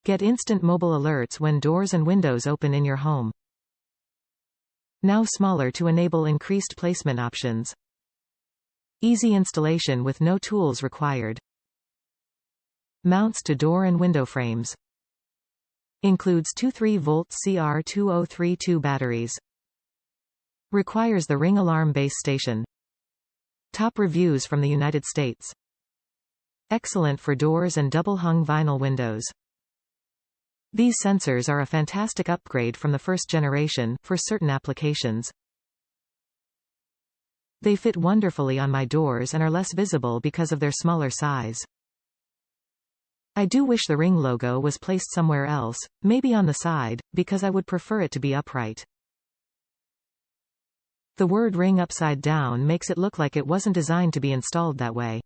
Get instant mobile alerts when doors and windows open in your home. Now smaller to enable increased placement options. Easy installation with no tools required. Mounts to door and window frames. Includes two 3-volt CR2032 batteries. Requires the Ring alarm base station. Top reviews from the United States. Excellent for doors and double-hung vinyl windows. These sensors are a fantastic upgrade from the first generation, for certain applications. They fit wonderfully on my doors and are less visible because of their smaller size. I do wish the Ring logo was placed somewhere else, maybe on the side, because I would prefer it to be upright. The word Ring upside down makes it look like it wasn't designed to be installed that way.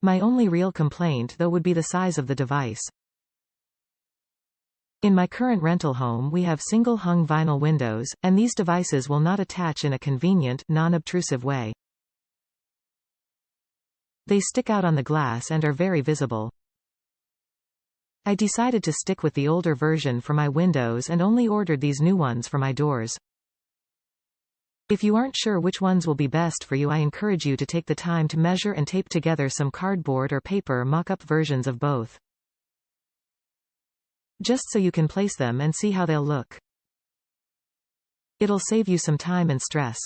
My only real complaint though would be the size of the device. In my current rental home we have single-hung vinyl windows, and these devices will not attach in a convenient, non-obtrusive way. They stick out on the glass and are very visible. I decided to stick with the older version for my windows and only ordered these new ones for my doors. If you aren't sure which ones will be best for you, I encourage you to take the time to measure and tape together some cardboard or paper mock-up versions of both. Just so you can place them and see how they'll look. It'll save you some time and stress.